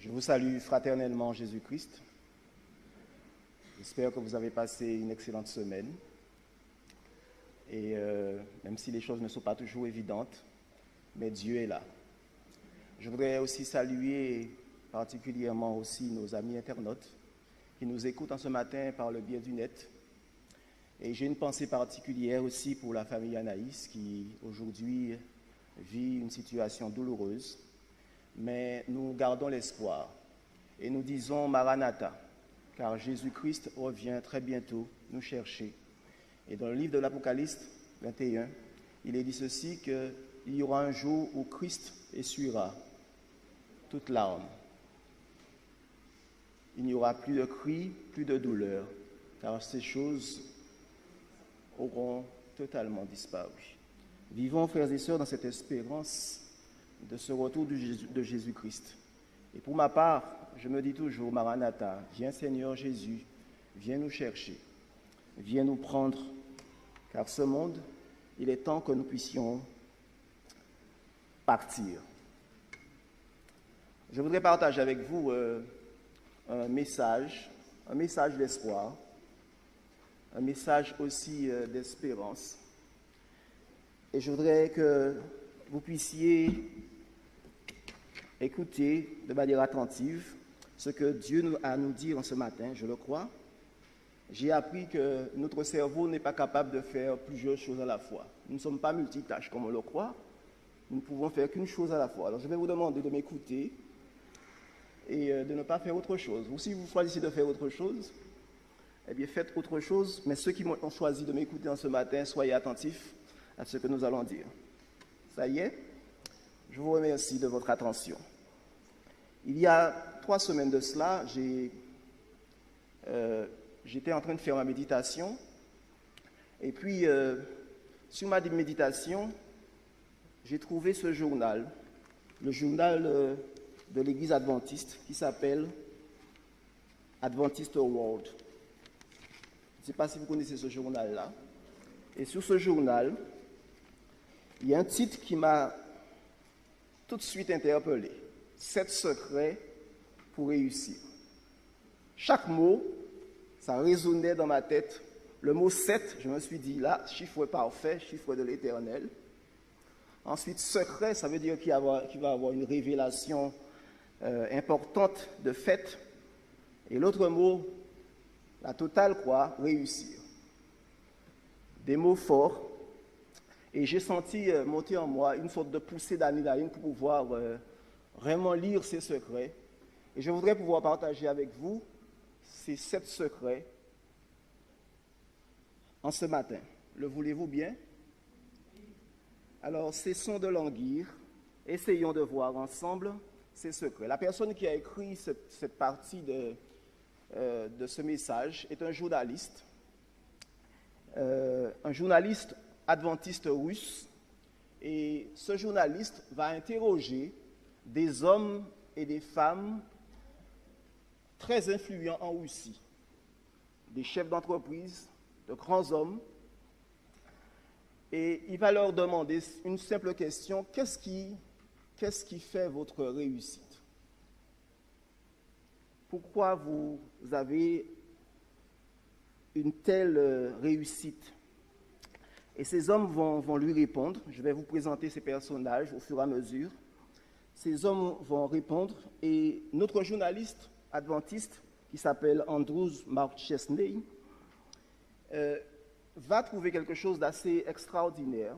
Je vous salue fraternellement en Jésus-Christ. J'espère que vous avez passé une excellente semaine. Et même si les choses ne sont pas toujours évidentes, mais Dieu est là. Je voudrais aussi saluer particulièrement aussi nos amis internautes qui nous écoutent en ce matin par le biais du net. Et j'ai une pensée particulière aussi pour la famille Anaïs qui aujourd'hui vit une situation douloureuse. Mais nous gardons l'espoir et nous disons Maranatha, car Jésus-Christ revient très bientôt nous chercher. Et dans le livre de l'Apocalypse 21, il est dit ceci, qu'il y aura un jour où Christ essuiera toute larme. Il n'y aura plus de cris, plus de douleur, car ces choses auront totalement disparu. Vivons, frères et sœurs, dans cette espérance de ce retour de Jésus-Christ. Et pour ma part, je me dis toujours, Maranatha, viens Seigneur Jésus, viens nous chercher, viens nous prendre, car ce monde, il est temps que nous puissions partir. Je voudrais partager avec vous un message d'espoir, un message aussi d'espérance. Et je voudrais que vous puissiez écouter de manière attentive ce que Dieu a à nous dire en ce matin, je le crois. J'ai appris que notre cerveau n'est pas capable de faire plusieurs choses à la fois. Nous ne sommes pas multitâches comme on le croit. Nous ne pouvons faire qu'une chose à la fois. Alors je vais vous demander de m'écouter et de ne pas faire autre chose. Ou si vous choisissez de faire autre chose, eh bien faites autre chose. Mais ceux qui ont choisi de m'écouter en ce matin, soyez attentifs à ce que nous allons dire. Ça y est, je vous remercie de votre attention. Il y a 3 semaines de cela, j'étais en train de faire ma méditation. Et puis, sur ma méditation, j'ai trouvé ce journal, le journal de l'Église adventiste qui s'appelle Adventist World. Je ne sais pas si vous connaissez ce journal-là. Et sur ce journal, il y a un titre qui m'a tout de suite interpellé. 7 secrets pour réussir. Chaque mot, ça résonnait dans ma tête. Le mot 7, je me suis dit là, chiffre parfait, chiffre de l'Éternel. Ensuite, secret, ça veut dire qu'il va y avoir une révélation importante de fait. Et l'autre mot, la totale quoi, réussir. Des mots forts. Et j'ai senti monter en moi une sorte de poussée d'adrénaline pour pouvoir vraiment lire ces secrets. Et je voudrais pouvoir partager avec vous ces 7 secrets en ce matin. Le voulez-vous bien? Alors, cessons de languir. Essayons de voir ensemble ces secrets. La personne qui a écrit cette partie de ce message est un journaliste adventiste russe, et ce journaliste va interroger des hommes et des femmes très influents en Russie, des chefs d'entreprise, de grands hommes, et il va leur demander une simple question: qu'est-ce qui fait votre réussite? Pourquoi vous avez une telle réussite? Et ces hommes vont lui répondre. Je vais vous présenter ces personnages au fur et à mesure. Ces hommes vont répondre, et notre journaliste adventiste, qui s'appelle Andrews McChesney, va trouver quelque chose d'assez extraordinaire.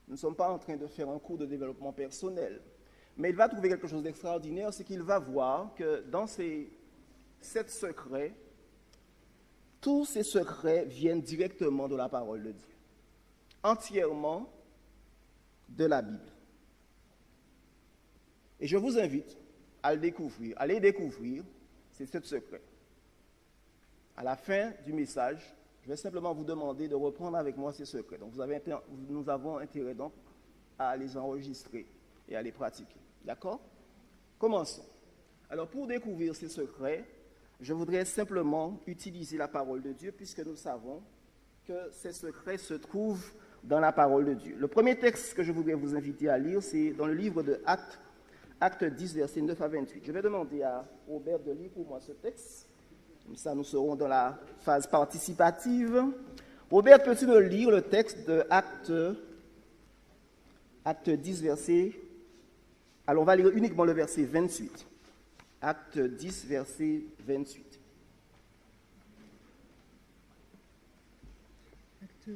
Nous ne sommes pas en train de faire un cours de développement personnel, mais il va trouver quelque chose d'extraordinaire, c'est qu'il va voir que dans ces 7 secrets, tous ces secrets viennent directement de la parole de Dieu, entièrement de la Bible. Et je vous invite à le découvrir, à les découvrir, ces 7 secrets. À la fin du message, je vais simplement vous demander de reprendre avec moi ces secrets. Donc nous avons intérêt donc à les enregistrer et à les pratiquer. D'accord? Commençons. Alors pour découvrir ces secrets, je voudrais simplement utiliser la parole de Dieu, puisque nous savons que ces secrets se trouvent dans la parole de Dieu. Le premier texte que je voudrais vous inviter à lire, c'est dans le livre de Actes Acte 10, versets 9 à 28. Je vais demander à Robert de lire pour moi ce texte. Comme ça, nous serons dans la phase participative. Robert, peux-tu me lire le texte de Acte 10, verset... Alors, on va lire uniquement le verset 28. Acte 10, verset 28. Acte 10,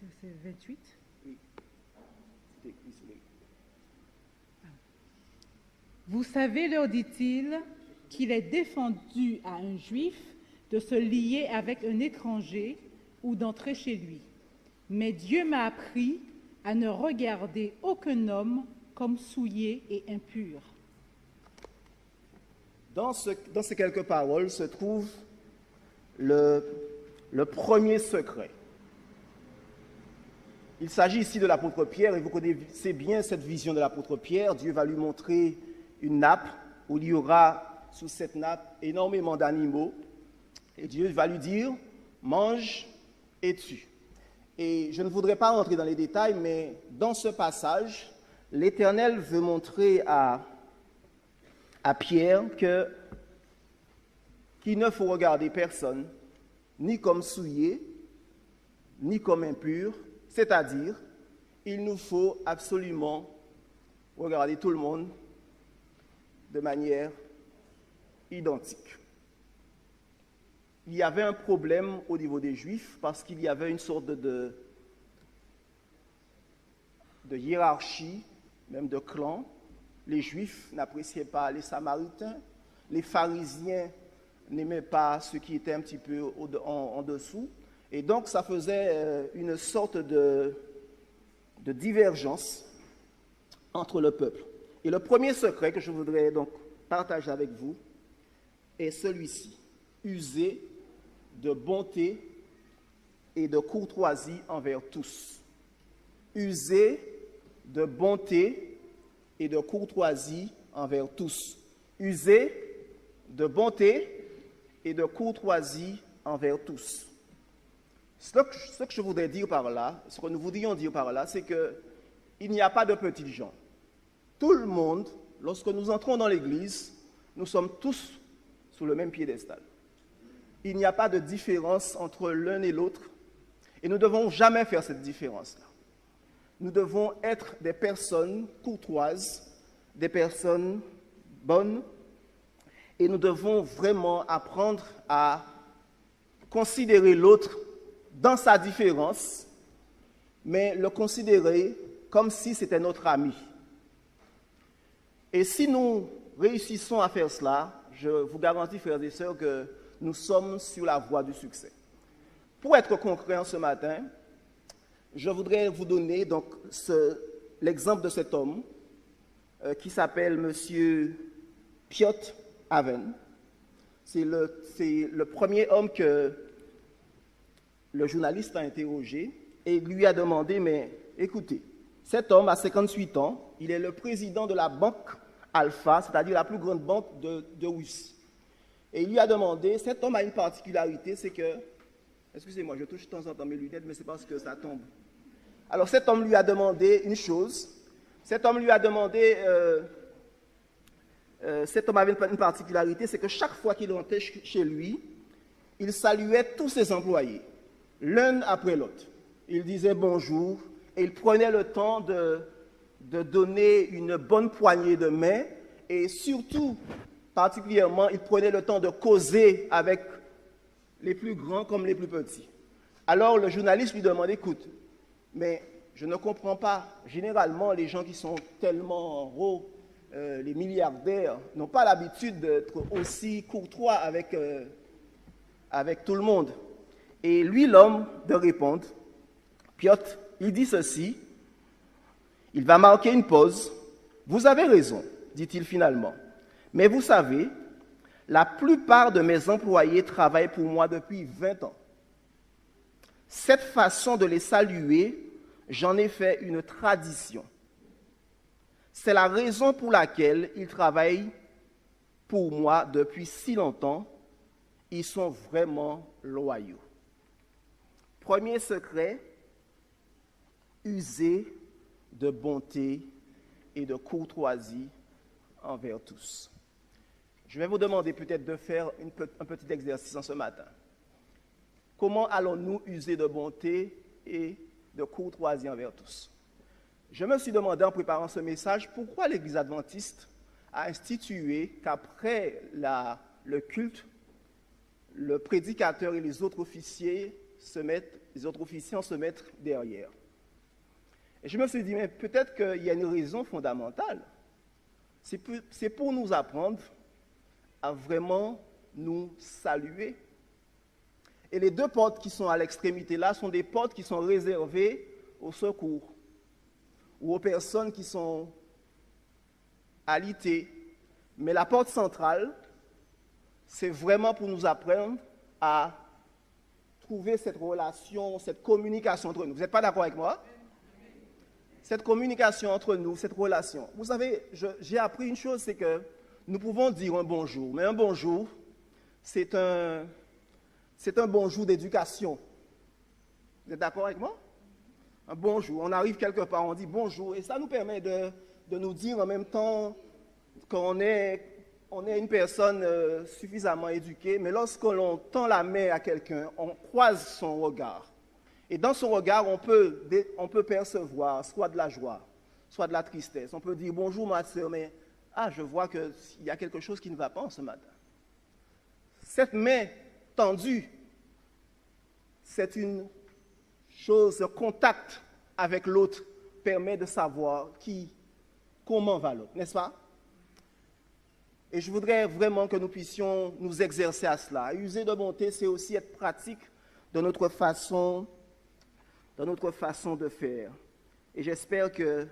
verset 28. Oui, c'est écrit sur les... Vous savez, leur dit-il, qu'il est défendu à un juif de se lier avec un étranger ou d'entrer chez lui. Mais Dieu m'a appris à ne regarder aucun homme comme souillé et impur. Dans ces quelques paroles se trouve le premier secret. Il s'agit ici de l'apôtre Pierre, et vous connaissez bien cette vision de l'apôtre Pierre. Dieu va lui montrer une nappe où il y aura sous cette nappe énormément d'animaux, et Dieu va lui dire « mange et tue ». Et je ne voudrais pas rentrer dans les détails, mais dans ce passage, l'Éternel veut montrer à Pierre qu'il ne faut regarder personne, ni comme souillé, ni comme impur, c'est-à-dire, il nous faut absolument regarder tout le monde de manière identique. Il y avait un problème au niveau des Juifs parce qu'il y avait une sorte de hiérarchie, même de clan. Les Juifs n'appréciaient pas les Samaritains, les pharisiens n'aimaient pas ceux qui étaient un petit peu en dessous, et donc ça faisait une sorte de divergence entre le peuple. Et le premier secret que je voudrais donc partager avec vous est celui-ci: user de bonté et de courtoisie envers tous. User de bonté et de courtoisie envers tous. User de bonté et de courtoisie envers tous. Ce que je voudrais dire par là, ce que nous voudrions dire par là, c'est qu'il n'y a pas de petits gens. Tout le monde, lorsque nous entrons dans l'Église, nous sommes tous sous le même piédestal. Il n'y a pas de différence entre l'un et l'autre, et nous ne devons jamais faire cette différence-là. Nous devons être des personnes courtoises, des personnes bonnes, et nous devons vraiment apprendre à considérer l'autre dans sa différence, mais le considérer comme si c'était notre ami. Et si nous réussissons à faire cela, je vous garantis, frères et sœurs, que nous sommes sur la voie du succès. Pour être concret en ce matin, je voudrais vous donner donc l'exemple de cet homme qui s'appelle M. Piotr Aven. C'est le premier homme que le journaliste a interrogé et lui a demandé, mais écoutez, cet homme a 58 ans, il est le président de la banque Alpha, c'est-à-dire la plus grande banque de Russie. Et il lui a demandé, cet homme a une particularité, c'est que, excusez-moi, je touche de temps en temps mes lunettes, mais c'est parce que ça tombe. Alors cet homme lui a demandé une chose, cet homme avait une particularité, c'est que chaque fois qu'il rentrait chez lui, il saluait tous ses employés, l'un après l'autre. Il disait bonjour, et il prenait le temps de donner une bonne poignée de main, et surtout, particulièrement, il prenait le temps de causer avec les plus grands comme les plus petits. Alors le journaliste lui demande, écoute, mais je ne comprends pas, généralement les gens qui sont tellement en haut, les milliardaires, n'ont pas l'habitude d'être aussi courtois avec tout le monde. Et lui, l'homme, de répondre, Piotr, il dit ceci, il va marquer une pause. Vous avez raison, dit-il finalement. Mais vous savez, la plupart de mes employés travaillent pour moi depuis 20 ans. Cette façon de les saluer, j'en ai fait une tradition. C'est la raison pour laquelle ils travaillent pour moi depuis si longtemps. Ils sont vraiment loyaux. Premier secret, user de bonté et de courtoisie envers tous. Je vais vous demander peut-être de faire un petit exercice en ce matin. Comment allons-nous user de bonté et de courtoisie envers tous? Je me suis demandé en préparant ce message pourquoi l'Église adventiste a institué qu'après le culte, le prédicateur et les autres officiants se mettent derrière. Et je me suis dit, mais peut-être qu'il y a une raison fondamentale. C'est pour nous apprendre à vraiment nous saluer. Et les deux portes qui sont à l'extrémité là sont des portes qui sont réservées au secours ou aux personnes qui sont alitées. Mais la porte centrale, c'est vraiment pour nous apprendre à trouver cette relation, cette communication entre nous. Vous n'êtes pas d'accord avec moi? Cette communication entre nous, cette relation. Vous savez, j'ai appris une chose, c'est que nous pouvons dire un bonjour, mais un bonjour, c'est un bonjour d'éducation. Vous êtes d'accord avec moi? Un bonjour. On arrive quelque part, on dit bonjour, et ça nous permet de nous dire en même temps qu'on est une personne suffisamment éduquée, mais lorsque l'on tend la main à quelqu'un, on croise son regard. Et dans son regard, on peut percevoir soit de la joie, soit de la tristesse. On peut dire bonjour ma soeur, mais je vois qu'il y a quelque chose qui ne va pas ce matin. Cette main tendue, c'est une chose, ce contact avec l'autre permet de savoir comment va l'autre, n'est-ce pas? Et je voudrais vraiment que nous puissions nous exercer à cela. User de bonté, c'est aussi être pratique dans notre façon de faire. Et j'espère que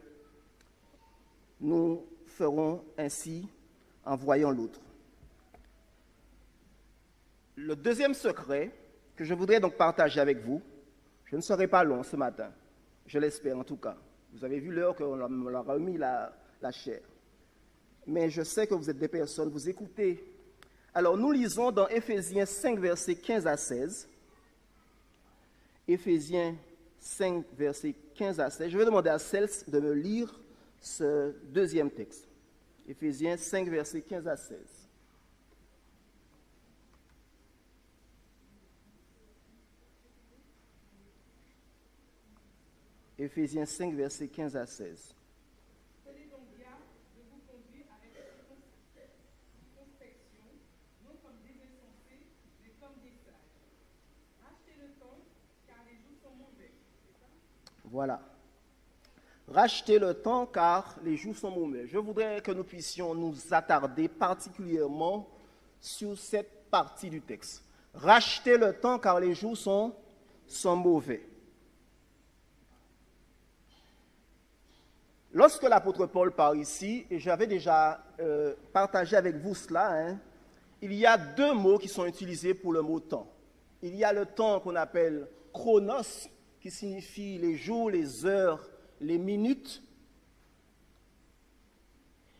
nous ferons ainsi en voyant l'autre. Le deuxième secret que je voudrais donc partager avec vous, je ne serai pas long ce matin, je l'espère en tout cas. Vous avez vu l'heure qu'on leur a remis la chair. Mais je sais que vous êtes des personnes, vous écoutez. Alors nous lisons dans Éphésiens 5, versets 15 à 16. Éphésiens 5, versets 15 à 16. Je vais demander à Cels de me lire ce deuxième texte. Éphésiens 5, versets 15 à 16. Éphésiens 5, versets 15 à 16. Tenez donc bien de vous conduire avec circonspection, non comme des insensés, mais comme des sages. Rachetez le temps, car les jours sont mauvais. Voilà. Rachetez le temps, car les jours sont mauvais. Je voudrais que nous puissions nous attarder particulièrement sur cette partie du texte. Rachetez le temps, car les jours sont mauvais. Lorsque l'apôtre Paul parle ici, et j'avais déjà partagé avec vous cela, il y a deux mots qui sont utilisés pour le mot temps. Il y a le temps qu'on appelle chronos, qui signifie les jours, les heures, les minutes.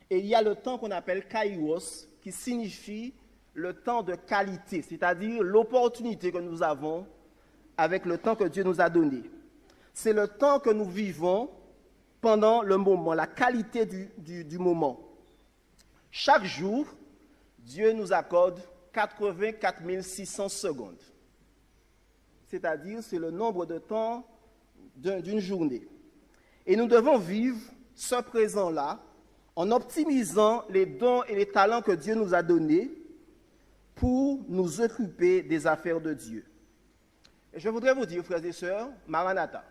Et il y a le temps qu'on appelle kairos, qui signifie le temps de qualité, c'est-à-dire l'opportunité que nous avons avec le temps que Dieu nous a donné. C'est le temps que nous vivons pendant le moment, la qualité du moment. Chaque jour, Dieu nous accorde 84 600 secondes. C'est-à-dire, c'est le nombre de temps d'une journée. Et nous devons vivre ce présent-là en optimisant les dons et les talents que Dieu nous a donnés pour nous occuper des affaires de Dieu. Et je voudrais vous dire, frères et sœurs, Maranatha.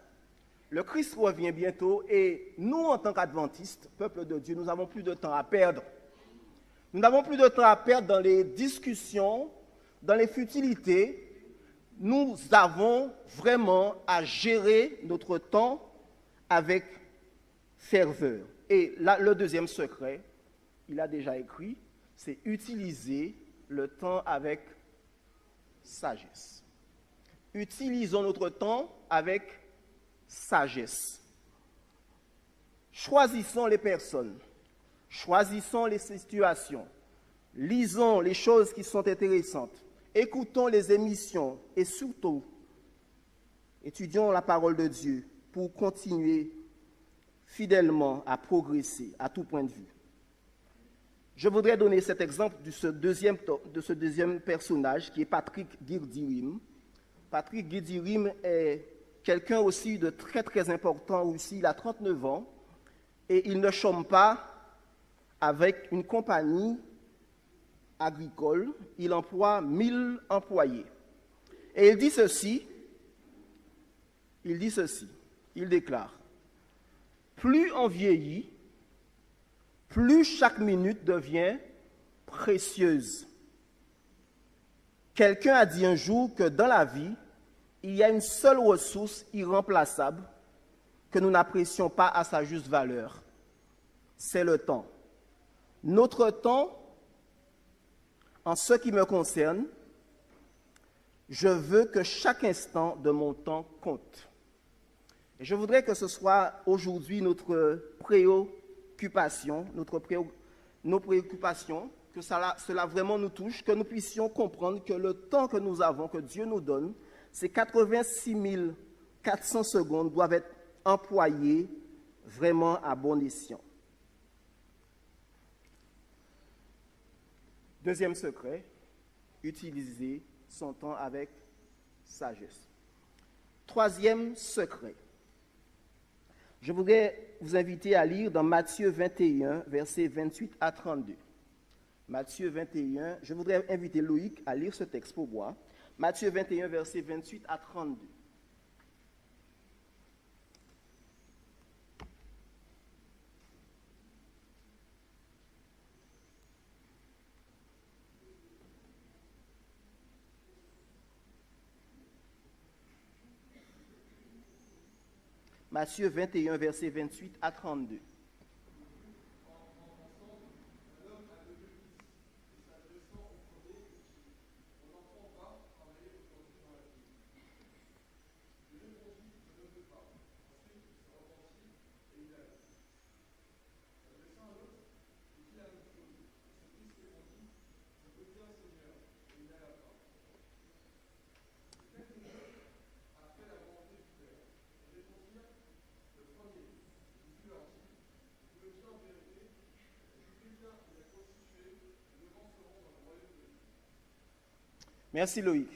Le Christ revient bientôt et nous, en tant qu'adventistes, peuple de Dieu, nous n'avons plus de temps à perdre. Nous n'avons plus de temps à perdre dans les discussions, dans les futilités. Nous avons vraiment à gérer notre temps avec ferveur. Et là, le deuxième secret, il a déjà écrit, c'est utiliser le temps avec sagesse. Utilisons notre temps avec sagesse. Choisissons les personnes, choisissons les situations, lisons les choses qui sont intéressantes, écoutons les émissions et surtout, étudions la parole de Dieu pour continuer fidèlement à progresser à tout point de vue. Je voudrais donner cet exemple de ce deuxième personnage qui est Patrick Girdirim. Patrick Girdirim est quelqu'un aussi de très très important aussi, il a 39 ans et il ne chôme pas avec une compagnie agricole, il emploie 1000 employés. Et il dit ceci, il déclare, plus on vieillit, plus chaque minute devient précieuse. Quelqu'un a dit un jour que dans la vie, il y a une seule ressource irremplaçable que nous n'apprécions pas à sa juste valeur. C'est le temps. Notre temps, en ce qui me concerne, je veux que chaque instant de mon temps compte. Et je voudrais que ce soit aujourd'hui notre préoccupation, nos préoccupations, que cela vraiment nous touche, que nous puissions comprendre que le temps que nous avons, que Dieu nous donne, ces 86 400 secondes doivent être employées vraiment à bon escient. Deuxième secret, utiliser son temps avec sagesse. Troisième secret, je voudrais vous inviter à lire dans Matthieu 21, versets 28 à 32. Matthieu 21, je voudrais inviter Loïc à lire ce texte pour moi. Matthieu 21, versets 28 à 32. Matthieu 21, versets 28 à 32. Merci Loïc.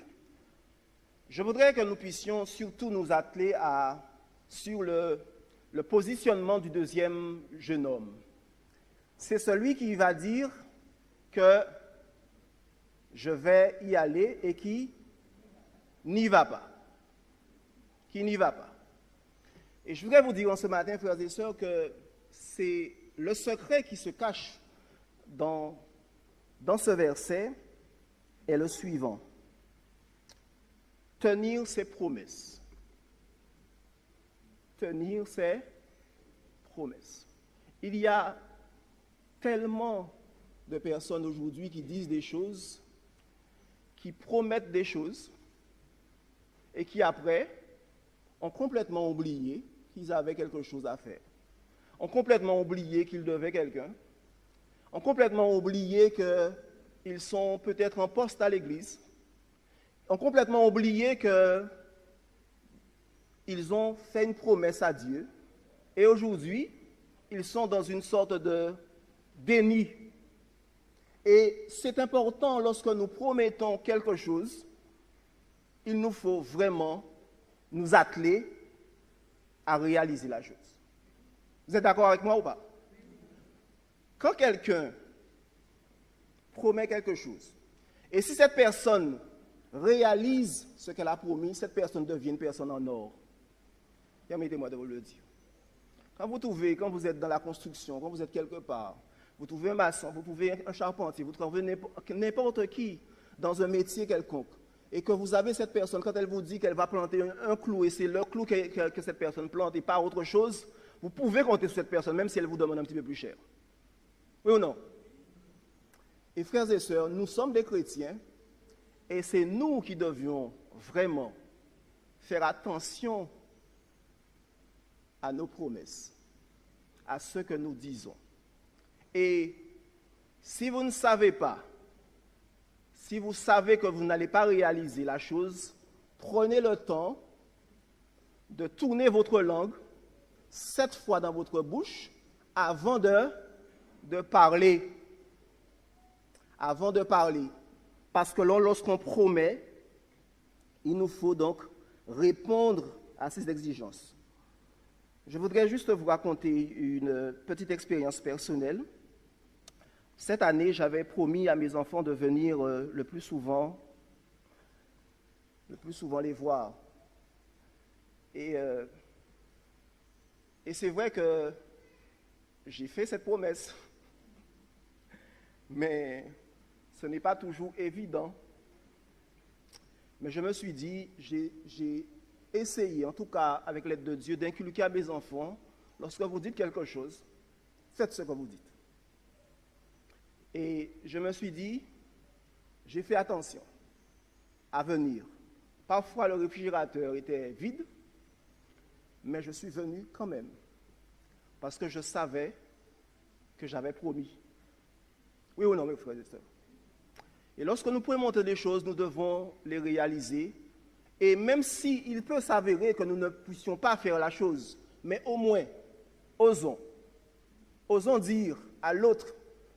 Je voudrais que nous puissions surtout nous atteler sur le positionnement du deuxième jeune homme. C'est celui qui va dire que je vais y aller et qui n'y va pas. Qui n'y va pas. Et je voudrais vous dire en ce matin, frères et sœurs, que c'est le secret qui se cache dans ce verset est le suivant. Tenir ses promesses. Tenir ses promesses. Il y a tellement de personnes aujourd'hui qui disent des choses, qui promettent des choses, et qui après ont complètement oublié qu'ils avaient quelque chose à faire. Ont complètement oublié qu'ils devaient quelqu'un. Ont complètement oublié qu'ils sont peut-être en poste à l'église. Ont complètement oublié qu'ils ont fait une promesse à Dieu et aujourd'hui, ils sont dans une sorte de déni. Et c'est important, lorsque nous promettons quelque chose, il nous faut vraiment nous atteler à réaliser la chose. Vous êtes d'accord avec moi ou pas? Quand quelqu'un promet quelque chose, et si cette personne réalise ce qu'elle a promis, cette personne devient une personne en or. Permettez-moi de vous le dire. Quand vous êtes dans la construction, quand vous êtes quelque part, vous trouvez un maçon, vous trouvez un charpentier, vous trouvez n'importe qui dans un métier quelconque, et que vous avez cette personne, quand elle vous dit qu'elle va planter un clou, et c'est le clou que cette personne plante et pas autre chose, vous pouvez compter sur cette personne, même si elle vous demande un petit peu plus cher. Oui ou non? Et frères et sœurs, nous sommes des chrétiens, et c'est nous qui devions vraiment faire attention à nos promesses, à ce que nous disons. Et si vous ne savez pas, si vous savez que vous n'allez pas réaliser la chose, prenez le temps de tourner votre langue 7 fois dans votre bouche avant de parler. avant de parler. Parce que lorsqu'on promet, il nous faut donc répondre à ces exigences. Je voudrais juste vous raconter une petite expérience personnelle. Cette année, j'avais promis à mes enfants de venir le plus souvent les voir. Et c'est vrai que j'ai fait cette promesse, mais ce n'est pas toujours évident. Mais je me suis dit, j'ai essayé, en tout cas avec l'aide de Dieu, d'inculquer à mes enfants, lorsque vous dites quelque chose, faites ce que vous dites. Et je me suis dit, j'ai fait attention à venir. Parfois le réfrigérateur était vide, mais je suis venu quand même, parce que je savais que j'avais promis. Oui ou non, mes frères et sœurs? Et lorsque nous pouvons monter des choses, nous devons les réaliser. Et même s'il peut s'avérer que nous ne puissions pas faire la chose, mais au moins, osons dire à l'autre,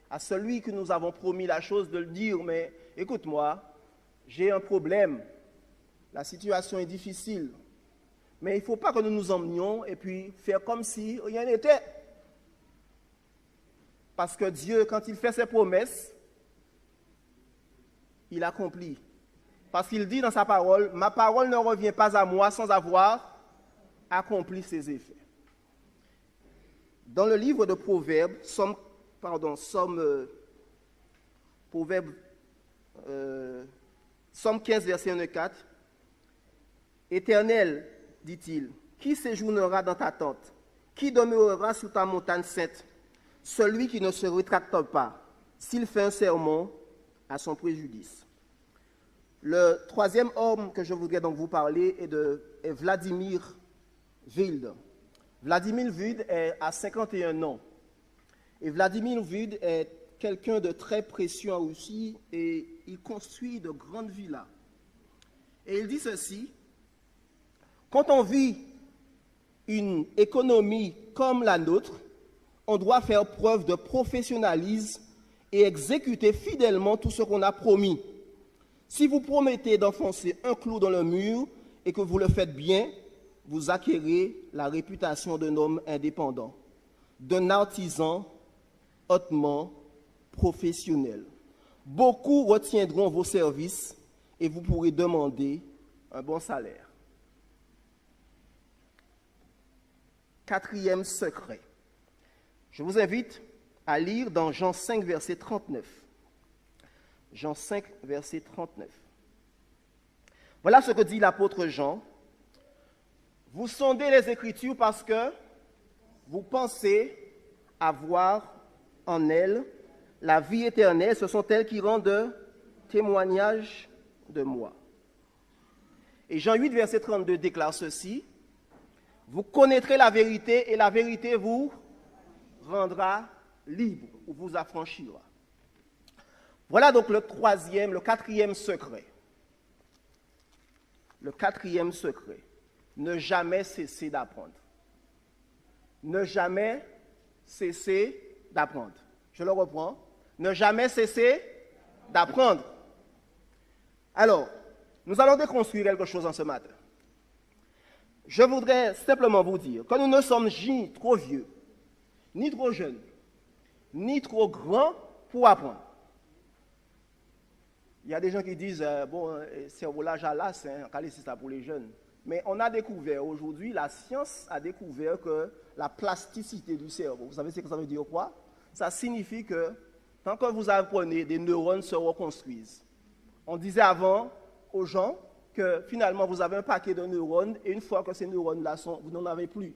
à celui que nous avons promis la chose, de le dire, mais écoute-moi, j'ai un problème, la situation est difficile, mais il ne faut pas que nous nous emmenions et puis faire comme si rien n'était. Parce que Dieu, quand il fait ses promesses, il accomplit. Parce qu'il dit dans sa parole, ma parole ne revient pas à moi sans avoir accompli ses effets. Dans le livre de Proverbes, Somme 15, verset 1 à 4, Éternel, dit-il, qui séjournera dans ta tente? Qui demeurera sur ta montagne sainte? Celui qui ne se rétracte pas, s'il fait un sermon à son préjudice. Le troisième homme que je voudrais donc vous parler est Vladimir Wild. Vladimir Wild a 51 ans. Et Vladimir Wild est quelqu'un de très précieux en Russie et il construit de grandes villas. Et il dit ceci, quand on vit une économie comme la nôtre, on doit faire preuve de professionnalisme et exécuter fidèlement tout ce qu'on a promis. Si vous promettez d'enfoncer un clou dans le mur et que vous le faites bien, vous acquérez la réputation d'un homme indépendant, d'un artisan hautement professionnel. Beaucoup retiendront vos services et vous pourrez demander un bon salaire. Quatrième secret. Je vous invite à lire dans Jean 5, verset 39. Jean 5, verset 39. Voilà ce que dit l'apôtre Jean. Vous sondez les Écritures parce que vous pensez avoir en elles la vie éternelle. Ce sont elles qui rendent témoignage de moi. Et Jean 8, verset 32 déclare ceci. Vous connaîtrez la vérité et la vérité vous rendra libre ou vous affranchira. Voilà donc le quatrième secret. Le quatrième secret. Ne jamais cesser d'apprendre. Ne jamais cesser d'apprendre. Je le reprends. Ne jamais cesser d'apprendre. Alors, nous allons déconstruire quelque chose en ce matin. Je voudrais simplement vous dire que nous ne sommes ni trop vieux, ni trop jeunes, ni trop grands pour apprendre. Il y a des gens qui disent, c'est au l'âge à l'as, c'est ça pour les jeunes. Mais on a découvert aujourd'hui, la science a découvert que la plasticité du cerveau, vous savez ce que ça veut dire quoi? Ça signifie que tant que vous apprenez, des neurones se reconstruisent. On disait avant aux gens que finalement vous avez un paquet de neurones et une fois que ces neurones-là sont, vous n'en avez plus.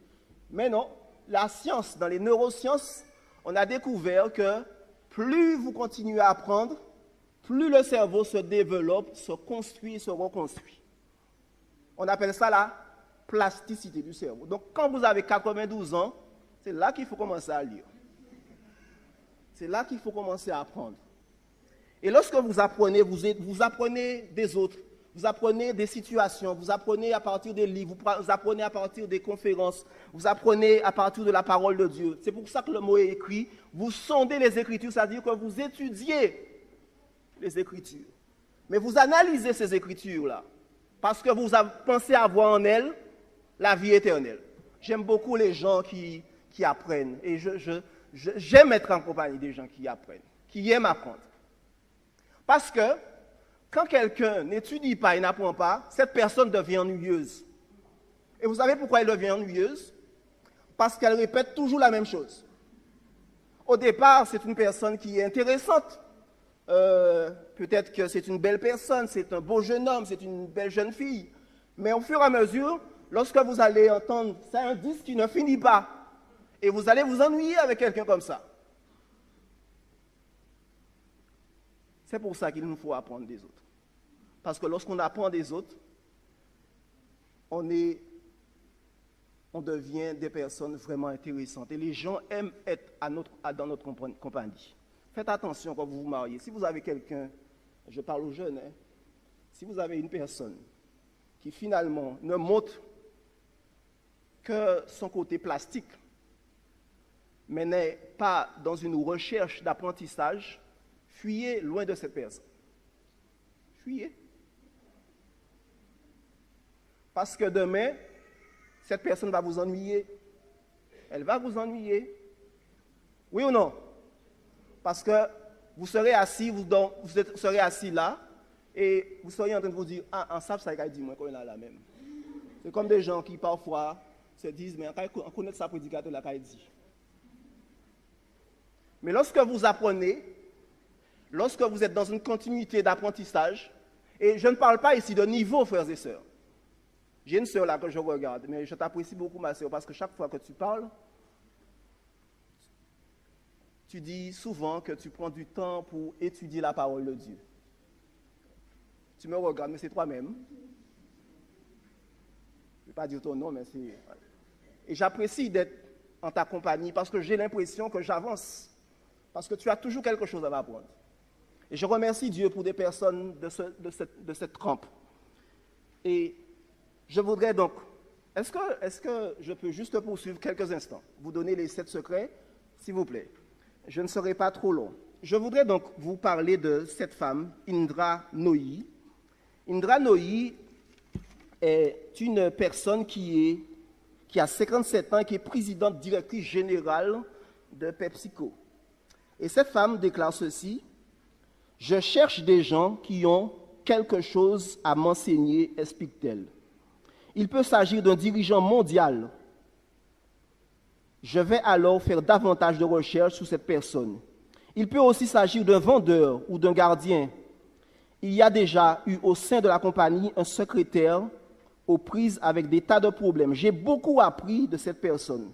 Mais non, la science, dans les neurosciences, on a découvert que plus vous continuez à apprendre, plus le cerveau se développe, se construit et se reconstruit. On appelle ça la plasticité du cerveau. Donc quand vous avez 92 ans, c'est là qu'il faut commencer à lire. C'est là qu'il faut commencer à apprendre. Et lorsque vous apprenez, vous apprenez des autres, vous apprenez des situations, vous apprenez à partir des livres, vous apprenez à partir des conférences, vous apprenez à partir de la parole de Dieu. C'est pour ça que le mot est écrit, vous sondez les Écritures, c'est-à-dire que vous étudiez les Écritures. Mais vous analysez ces Écritures-là, parce que vous pensez avoir en elles la vie éternelle. J'aime beaucoup les gens qui apprennent, et j'aime être en compagnie des gens qui apprennent, qui aiment apprendre. Parce que quand quelqu'un n'étudie pas et n'apprend pas, cette personne devient ennuyeuse. Et vous savez pourquoi elle devient ennuyeuse? Parce qu'elle répète toujours la même chose. Au départ, c'est une personne qui est intéressante. Peut-être que c'est une belle personne, c'est un beau jeune homme, c'est une belle jeune fille. Mais au fur et à mesure, lorsque vous allez entendre, c'est un disque qui ne finit pas. Et vous allez vous ennuyer avec quelqu'un comme ça. C'est pour ça qu'il nous faut apprendre des autres. Parce que lorsqu'on apprend des autres, on devient des personnes vraiment intéressantes. Et les gens aiment être dans notre compagnie. Faites attention quand vous vous mariez. Si vous avez quelqu'un, je parle aux jeunes, si vous avez une personne qui finalement ne montre que son côté plastique, mais n'est pas dans une recherche d'apprentissage, fuyez loin de cette personne. Fuyez. Parce que demain, cette personne va vous ennuyer. Elle va vous ennuyer. Oui ou non? Parce que vous serez assis, vous serez assis là, et vous seriez en train de vous dire, ah, en savent ça, il dit, moi, qu'on est là même. C'est comme des gens qui parfois se disent, mais on connaît sa prédicateur là, qu'il dit. Mais lorsque vous apprenez, lorsque vous êtes dans une continuité d'apprentissage, et je ne parle pas ici de niveau, frères et sœurs. J'ai une sœur là que je regarde, mais je t'apprécie beaucoup, ma sœur, parce que chaque fois que tu parles, tu dis souvent que tu prends du temps pour étudier la parole de Dieu. Tu me regardes, mais c'est toi-même. Je ne vais pas dire ton nom, mais c'est... Et j'apprécie d'être en ta compagnie parce que j'ai l'impression que j'avance. Parce que tu as toujours quelque chose à m'apprendre. Et je remercie Dieu pour des personnes de cette trempe. Et je voudrais donc... Est-ce que je peux juste poursuivre quelques instants? Vous donner les 7 secrets, s'il vous plaît. Je ne serai pas trop long. Je voudrais donc vous parler de cette femme, Indra Nooyi. Indra Nooyi est une personne qui a 57 ans, qui est présidente directrice générale de PepsiCo. Et cette femme déclare ceci: « Je cherche des gens qui ont quelque chose à m'enseigner, explique-t-elle. Il peut s'agir d'un dirigeant mondial. Je vais alors faire davantage de recherches sur cette personne. Il peut aussi s'agir d'un vendeur ou d'un gardien. Il y a déjà eu au sein de la compagnie un secrétaire aux prises avec des tas de problèmes. J'ai beaucoup appris de cette personne.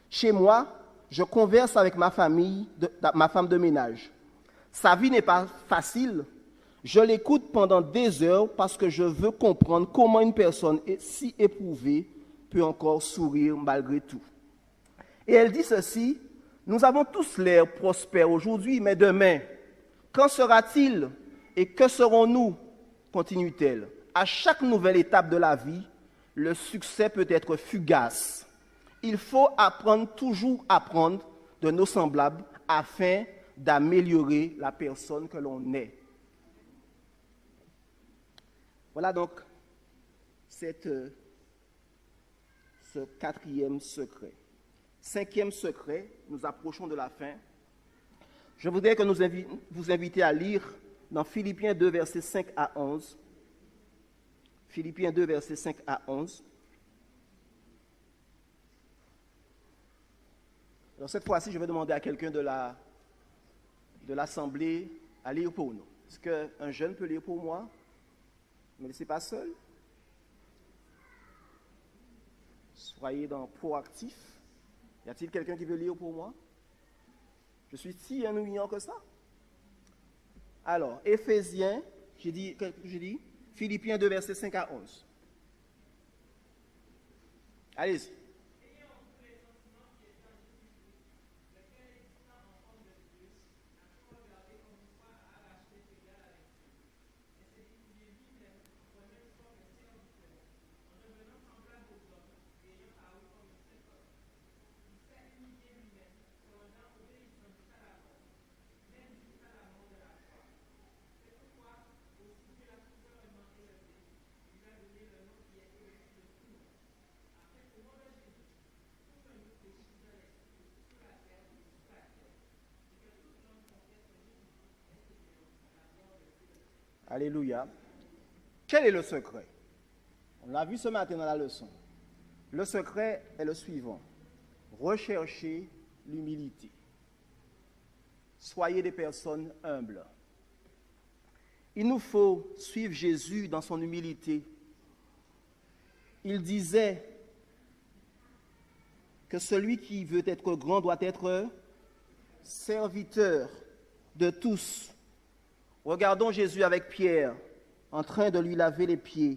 Chez moi, je converse avec ma femme de ménage. Sa vie n'est pas facile. Je l'écoute pendant des heures parce que je veux comprendre comment une personne si éprouvée peut encore sourire malgré tout. Et elle dit ceci: nous avons tous l'air prospères aujourd'hui, mais demain, qu'en sera-t-il et que serons-nous? Continue-t-elle. À chaque nouvelle étape de la vie, le succès peut être fugace. Il faut toujours apprendre de nos semblables afin d'améliorer la personne que l'on est. Voilà donc ce 4e secret. 5e secret, nous approchons de la fin. Je voudrais que vous inviter à lire dans Philippiens 2, versets 5 à 11. Philippiens 2, versets 5 à 11. Alors cette fois-ci, je vais demander à quelqu'un de l'Assemblée à lire pour nous. Est-ce qu'un jeune peut lire pour moi? Ne me laissez pas seul. Soyez proactif. Y a-t-il quelqu'un qui veut lire pour moi? Je suis si ennuyant que ça. Alors, Éphésiens, j'ai dit Philippiens 2, versets 5 à 11. Allez-y. Alléluia. Quel est le secret? On l'a vu ce matin dans la leçon. Le secret est le suivant. Recherchez l'humilité. Soyez des personnes humbles. Il nous faut suivre Jésus dans son humilité. Il disait que celui qui veut être grand doit être serviteur de tous. Regardons Jésus avec Pierre en train de lui laver les pieds.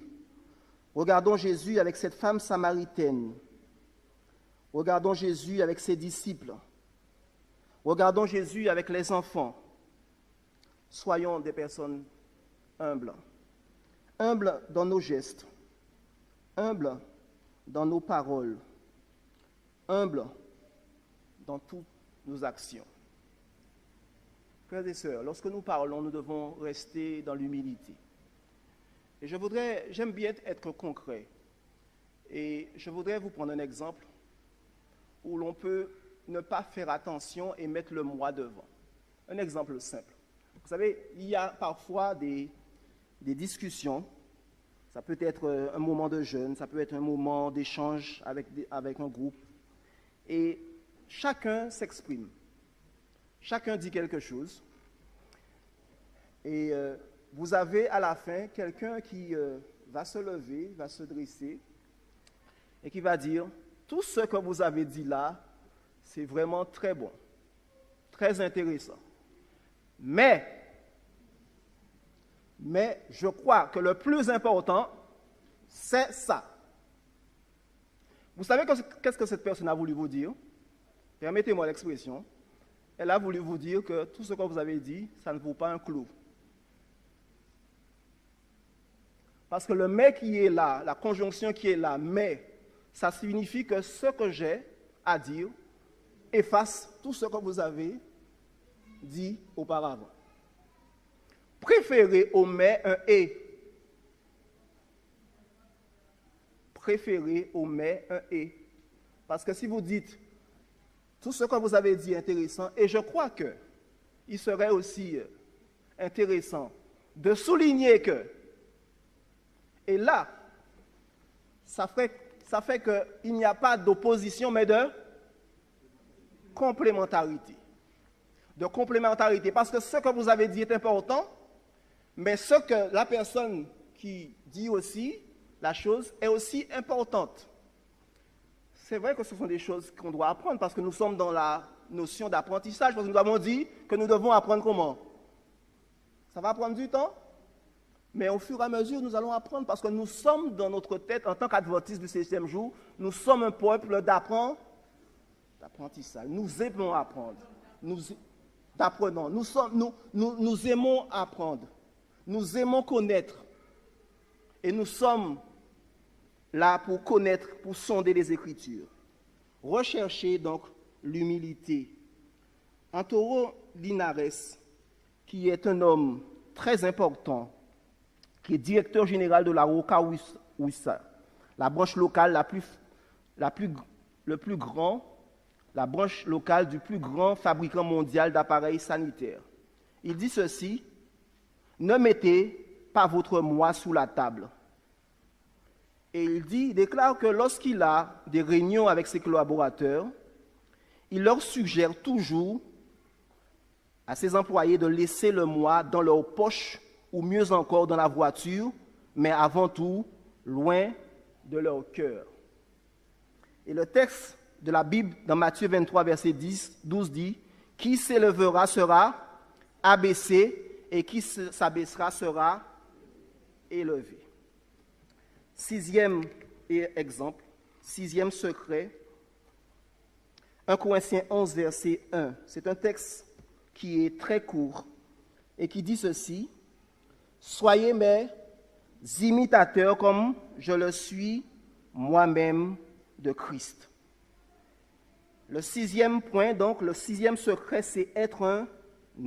Regardons Jésus avec cette femme samaritaine. Regardons Jésus avec ses disciples. Regardons Jésus avec les enfants. Soyons des personnes humbles. Humbles dans nos gestes. Humbles dans nos paroles. Humbles dans toutes nos actions. Frères et sœurs, lorsque nous parlons, nous devons rester dans l'humilité. Et j'aime bien être concret. Et je voudrais vous prendre un exemple où l'on peut ne pas faire attention et mettre le moi devant. Un exemple simple. Vous savez, il y a parfois des discussions. Ça peut être un moment de jeûne, ça peut être un moment d'échange avec un groupe. Et chacun s'exprime. Chacun dit quelque chose. Et vous avez à la fin quelqu'un qui va se lever, va se dresser et qui va dire « Tout ce que vous avez dit là, c'est vraiment très bon, très intéressant. Mais je crois que le plus important, c'est ça. » Vous savez qu'est-ce que cette personne a voulu vous dire? Permettez-moi l'expression. Elle a voulu vous dire que tout ce que vous avez dit, ça ne vaut pas un clou. Parce que le mais qui est là, la conjonction qui est là, mais, ça signifie que ce que j'ai à dire efface tout ce que vous avez dit auparavant. Préférez au mais un et. Préférez au mais un et. Parce que si vous dites tout ce que vous avez dit est intéressant, et je crois qu'il serait aussi intéressant de souligner que, et là, ça fait qu'il n'y a pas d'opposition, mais de complémentarité. De complémentarité, parce que ce que vous avez dit est important, mais ce que la personne qui dit aussi, la chose, est aussi importante. C'est vrai que ce sont des choses qu'on doit apprendre, parce que nous sommes dans la notion d'apprentissage, parce que nous avons dit que nous devons apprendre comment? Ça va prendre du temps, mais au fur et à mesure, nous allons apprendre, parce que nous sommes dans notre tête, en tant qu'adventistes du 7e jour, nous sommes un peuple d'apprentissage. Nous aimons apprendre. Nous aimons apprendre. Nous aimons connaître. Et nous sommes là pour connaître, pour sonder les Écritures. Recherchez donc l'humilité. Antoro Linares, qui est un homme très important, qui est directeur général de la Roca Wissa, la branche locale la branche locale du plus grand fabricant mondial d'appareils sanitaires. Il dit ceci: ne mettez pas votre moi sous la table. Et il déclare que lorsqu'il a des réunions avec ses collaborateurs, il leur suggère toujours à ses employés de laisser le moi dans leur poche, ou mieux encore dans la voiture, mais avant tout, loin de leur cœur. Et le texte de la Bible, dans Matthieu 23, verset 12, dit « Qui s'élèvera sera abaissé, et qui s'abaissera sera élevé. » Sixième exemple, sixième secret, 1 Corinthiens 11, verset 1. C'est un texte qui est très court et qui dit ceci: « Soyez mes imitateurs comme je le suis moi-même de Christ. » Le sixième point, donc, le sixième secret, c'est être un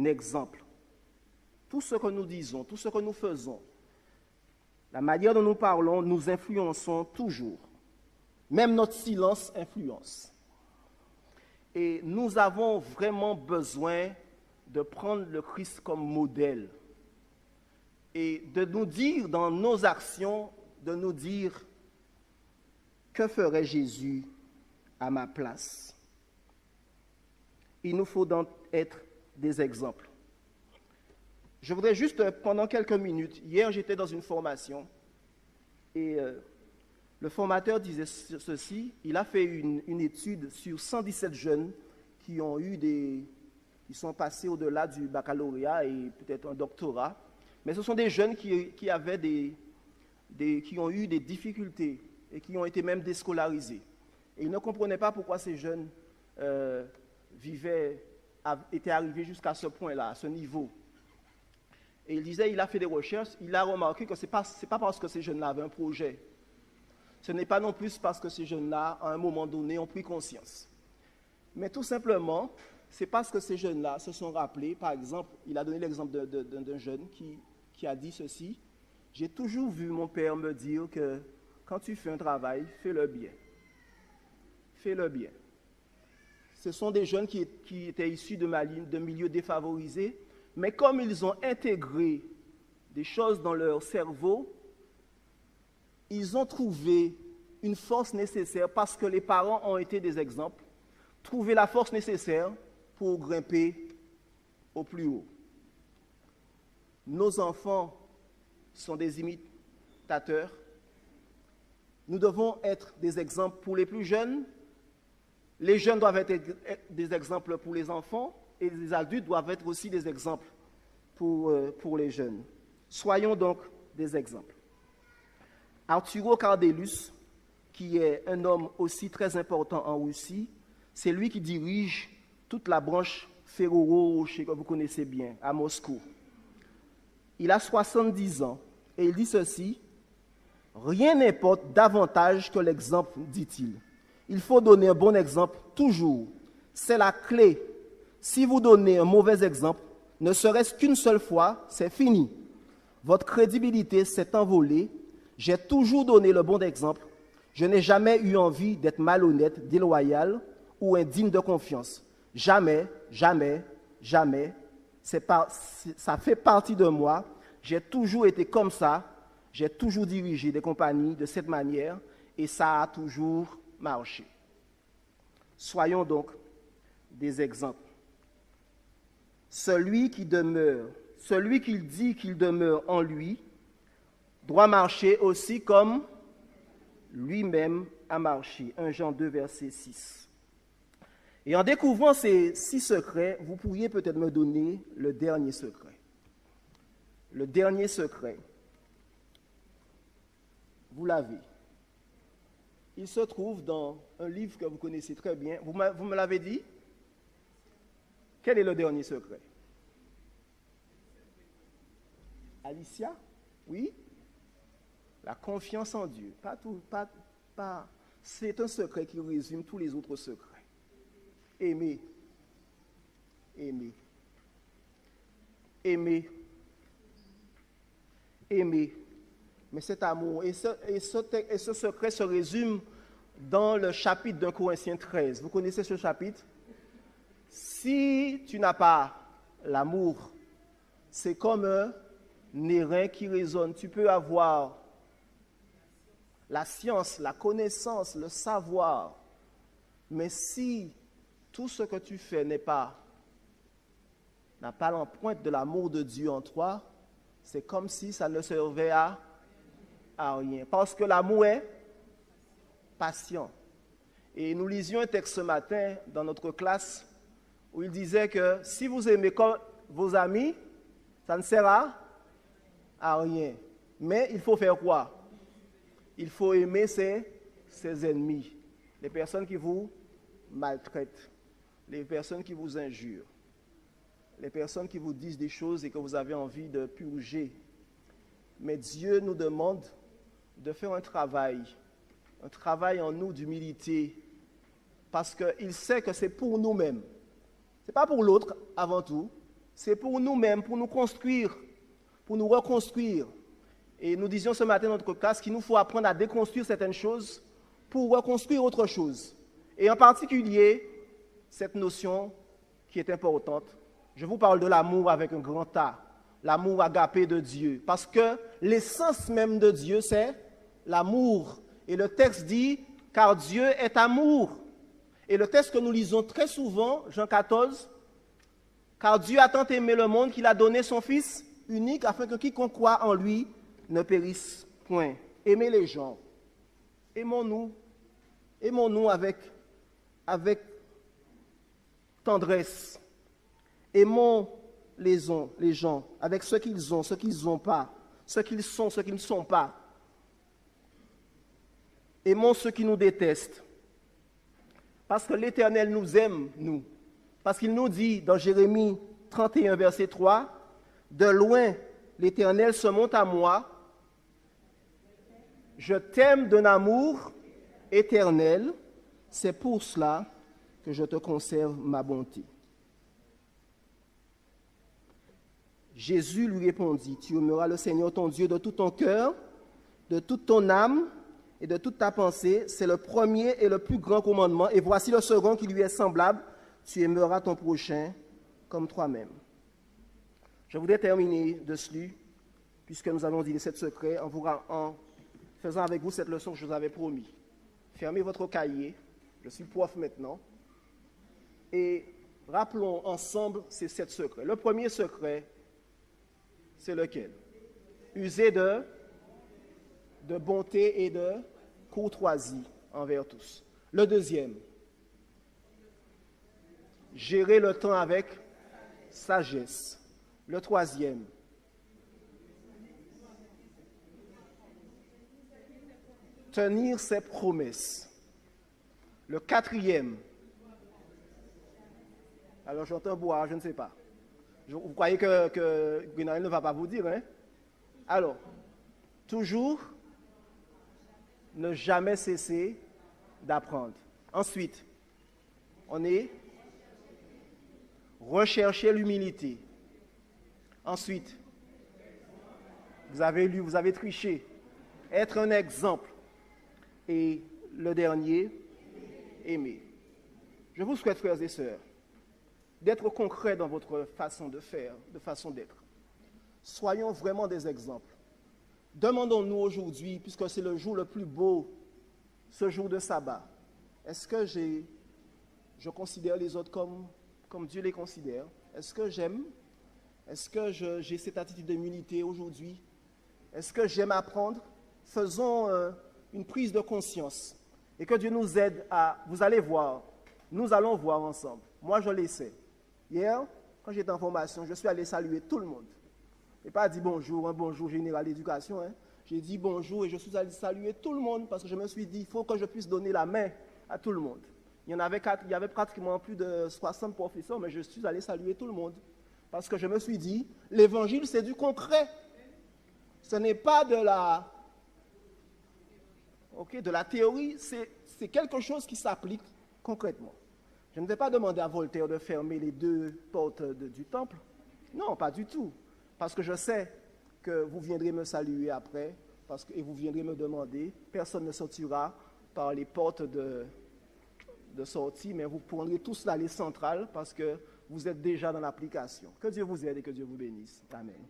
exemple. Tout ce que nous disons, tout ce que nous faisons, la manière dont nous parlons, nous influençons toujours. Même notre silence influence. Et nous avons vraiment besoin de prendre le Christ comme modèle. et de nous dire dans nos actions, de nous dire que ferait Jésus à ma place. Il nous faut donc être des exemples. Je voudrais juste, pendant quelques minutes, hier j'étais dans une formation et le formateur disait ceci, il a fait une étude sur 117 jeunes qui sont passés au-delà du baccalauréat et peut-être un doctorat, mais ce sont des jeunes qui ont eu des difficultés et qui ont été même déscolarisés. Et il ne comprenait pas pourquoi ces jeunes étaient arrivés jusqu'à ce point-là, à ce niveau. Et il disait, il a fait des recherches, il a remarqué que ce n'est pas parce que ces jeunes-là avaient un projet. Ce n'est pas non plus parce que ces jeunes-là, à un moment donné, ont pris conscience. Mais tout simplement, c'est parce que ces jeunes-là se sont rappelés, par exemple, il a donné l'exemple d'un jeune qui a dit ceci, « J'ai toujours vu mon père me dire que quand tu fais un travail, fais-le bien. Fais-le bien. » Ce sont des jeunes qui étaient issus de milieux défavorisés, mais comme ils ont intégré des choses dans leur cerveau, ils ont trouvé une force nécessaire, parce que les parents ont été des exemples, trouvé la force nécessaire pour grimper au plus haut. Nos enfants sont des imitateurs. Nous devons être des exemples pour les plus jeunes. Les jeunes doivent être des exemples pour les enfants et les adultes doivent être aussi des exemples pour les jeunes. Soyons donc des exemples. Arturo Cardellus, qui est un homme aussi très important en Russie, c'est lui qui dirige toute la branche Ferrero-Rocher que vous connaissez bien, à Moscou. Il a 70 ans et il dit ceci, « Rien n'importe davantage que l'exemple, dit-il. Il faut donner un bon exemple toujours. C'est la clé. Si vous donnez un mauvais exemple, ne serait-ce qu'une seule fois, c'est fini. Votre crédibilité s'est envolée. J'ai toujours donné le bon exemple. Je n'ai jamais eu envie d'être malhonnête, déloyal ou indigne de confiance. Jamais, jamais, jamais. Ça fait partie de moi. J'ai toujours été comme ça. J'ai toujours dirigé des compagnies de cette manière et ça a toujours marché. Soyons donc des exemples. Celui qui dit qu'il demeure en lui, doit marcher aussi comme lui-même a marché. 1 Jean 2, verset 6. Et en découvrant ces 6 secrets, vous pourriez peut-être me donner le dernier secret. Le dernier secret, vous l'avez. Il se trouve dans un livre que vous connaissez très bien. Vous me l'avez dit? Quel est le dernier secret? Alicia? Oui? La confiance en Dieu. C'est un secret qui résume tous les autres secrets. Aimer. Aimer. Aimer. Aimer. Mais cet amour, et ce secret se résume dans le chapitre d'un Corinthiens 13. Vous connaissez ce chapitre? Si tu n'as pas l'amour, c'est comme un airain qui résonne. Tu peux avoir la science, la connaissance, le savoir, mais si tout ce que tu fais n'a pas l'empreinte de l'amour de Dieu en toi, c'est comme si ça ne servait à rien. Parce que l'amour est patient. Et nous lisions un texte ce matin dans notre classe où il disait que si vous aimez comme vos amis, ça ne sert à rien. Mais il faut faire quoi? Il faut aimer ses ennemis, les personnes qui vous maltraitent, les personnes qui vous injurent, les personnes qui vous disent des choses et que vous avez envie de purger. Mais Dieu nous demande de faire un travail en nous d'humilité, parce qu'il sait que c'est pour nous-mêmes. Ce n'est pas pour l'autre avant tout, c'est pour nous-mêmes, pour nous construire, pour nous reconstruire. Et nous disions ce matin dans notre classe qu'il nous faut apprendre à déconstruire certaines choses pour reconstruire autre chose. Et en particulier, cette notion qui est importante. Je vous parle de l'amour avec un grand A. l'amour agapé de Dieu. Parce que l'essence même de Dieu, c'est l'amour. Et le texte dit, car Dieu est amour. Et le texte que nous lisons très souvent, Jean 14, car Dieu a tant aimé le monde qu'il a donné son Fils unique afin que quiconque croit en lui ne périsse point. Aimez les gens. Aimons-nous. Aimons-nous avec tendresse. Aimons les gens avec ce qu'ils ont, ce qu'ils n'ont pas, ce qu'ils sont, ce qu'ils ne sont pas. Aimons ceux qui nous détestent. Parce que l'Éternel nous aime, nous. Parce qu'il nous dit dans Jérémie 31, verset 3, « De loin, l'Éternel se montre à moi. Je t'aime d'un amour éternel. C'est pour cela que je te conserve ma bonté. » Jésus lui répondit, « Tu aimeras le Seigneur ton Dieu de tout ton cœur, de toute ton âme et de toute ta pensée. C'est le premier et le plus grand commandement. Et voici le second qui lui est semblable. Tu aimeras ton prochain comme toi-même. » Je voudrais terminer dessus, puisque nous avons dit les 7 secrets, en faisant avec vous cette leçon que je vous avais promis. Fermez votre cahier. Je suis prof maintenant. Et rappelons ensemble ces 7 secrets. Le premier secret, c'est lequel? User de bonté et de courtoisie envers tous. Le deuxième, gérer le temps avec sagesse. Le troisième, tenir ses promesses. Le quatrième, alors j'entends boire, je ne sais pas. Vous croyez que Gwendoline ne va pas vous dire, hein? Alors, toujours ne jamais cesser d'apprendre. Ensuite, on est rechercher l'humilité. Ensuite, vous avez lu, vous avez triché. Être un exemple. Et le dernier, aimer. Je vous souhaite, frères et sœurs, d'être concrets dans votre façon de faire, de façon d'être. Soyons vraiment des exemples. Demandons-nous aujourd'hui, puisque c'est le jour le plus beau, ce jour de sabbat, est-ce que je considère les autres comme Dieu les considère? Est-ce que j'aime? Est-ce que j'ai cette attitude d'humilité aujourd'hui? Est-ce que j'aime apprendre? Faisons une prise de conscience et que Dieu nous aide à... Vous allez voir, nous allons voir ensemble. Moi, je l'essaie. Hier, quand j'étais en formation, je suis allé saluer tout le monde. Je n'ai pas dit bonjour, un bonjour général d'éducation. Hein. J'ai dit bonjour et je suis allé saluer tout le monde parce que je me suis dit, il faut que je puisse donner la main à tout le monde. Il y avait pratiquement plus de 60 professeurs, mais je suis allé saluer tout le monde. Parce que je me suis dit, l'évangile, c'est du concret. Ce n'est pas de la théorie, c'est quelque chose qui s'applique concrètement. Je ne vais pas demander à Voltaire de fermer les 2 portes du temple. Non, pas du tout. Parce que je sais que vous viendrez me saluer après, et vous viendrez me demander. Personne ne sortira par les portes de sortie, mais vous prendrez tous l'allée centrale parce que vous êtes déjà dans l'application. Que Dieu vous aide et que Dieu vous bénisse. Amen.